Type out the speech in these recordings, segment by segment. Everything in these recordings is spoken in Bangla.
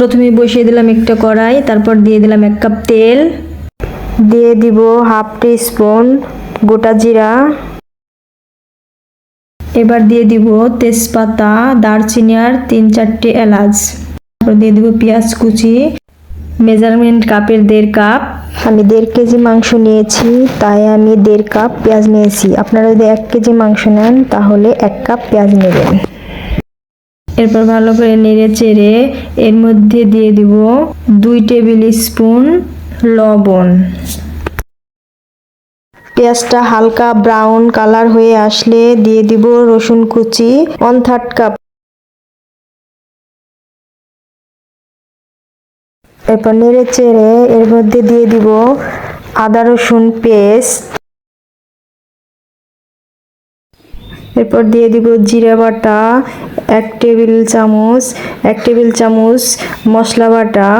প্রথমে বসিয়ে দিলাম একটা কড়াই, তারপর দিয়ে দিলাম 1 কাপ তেল, দিয়ে দিব হাফ টি স্পুন গোটা জিরা, এবার দিয়ে দিব তেজপাতা, দারচিনি আর 3-4টে এলাচ, তারপর দিয়ে দিব পেঁয়াজ কুচি। মেজারমেন্ট কাপের 1.5 কাপ, আমি 1.5 কেজি মাংস নিয়েছি, তাই আমি 1.5 কাপ পেঁয়াজ নিয়েছি। আপনারা যদি 1 কেজি মাংস নেন তাহলে 1 কাপ পেঁয়াজ নেবেন। এরপর ভালো করে নেড়ে চেড়ে এর মধ্যে দিয়ে দিব 2 টেবিল স্পুন লবণ। পেঁয়াজটা হালকা ব্রাউন কালার হয়ে আসলে দিয়ে দিব রসুন কুচি 1/3 কাপ। এরপর নেড়ে চেড়ে এর মধ্যে দিয়ে দিব আদা রসুন পেস্ট, এরপর দিয়ে দিব জিরা বাটা 1 টেবিল চামচ, মশলা বাটা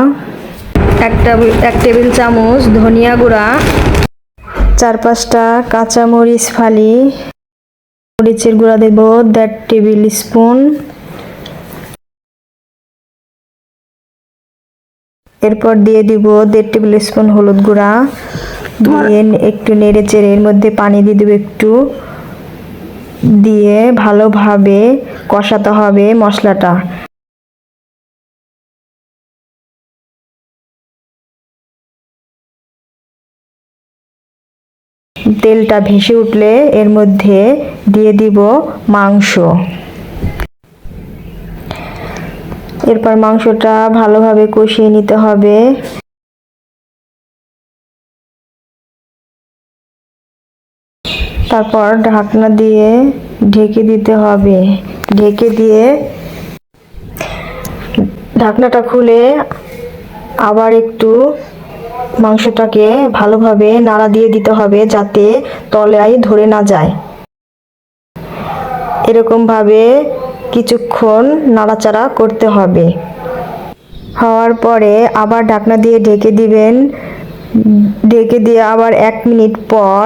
1 টেবিল চামচ, ধনিয়া গুঁড়া, 4-5টা কাঁচামরিচ ফালি, মরিচের গুঁড়া দেব 1.5 টেবিল স্পুন। এরপর দিয়ে দিব 1.5 টেবিল স্পুন হলুদ গুঁড়া, দিয়ে একটু নেড়ে চেড়ে এর মধ্যে পানি দিয়ে দেব একটু, দিয়ে ভালোভাবে কষাতে হবে মশলাটা। তেলটা ভেসে উঠলে এর মধ্যে দিয়ে দিব মাংস। এরপর মাংসটা ভালোভাবে কষিয়ে নিতে হবে। তারপর ঢাকনা দিয়ে ঢেকে দিতে হবে। ঢেকে দিয়ে ঢাকনাটা খুলে আবার একটু মাংসটাকে ভালোভাবে নাড়া দিয়ে দিতে হবে যাতে তলায় ধরে না যায়। এরকম ভাবে কিছুক্ষণ নাড়াচাড়া করতে হবে। হওয়ার পরে আবার ঢাকনা দিয়ে ঢেকে দিবেন। ঢেকে দিয়ে আবার 1 মিনিট পর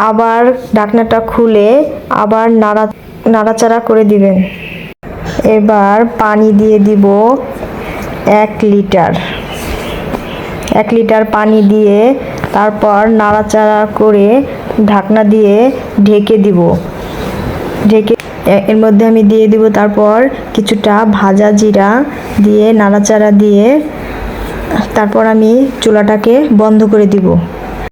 আবার ঢাকনাটা খুলে আবার নাড়াচাড়া করে দিবেন। এবার পানি দিয়ে দিব 1 লিটার। 1 লিটার পানি দিয়ে তারপর নাড়াচাড়া করে ঢাকনা দিয়ে ঢেকে দিব। ঢেকে এর মধ্যে আমি দিয়ে দিব তারপর কিছুটা ভাজা জিরা দিয়ে নাড়াচাড়া দিয়ে তারপর আমি চুলাটাকে বন্ধ করে দিব।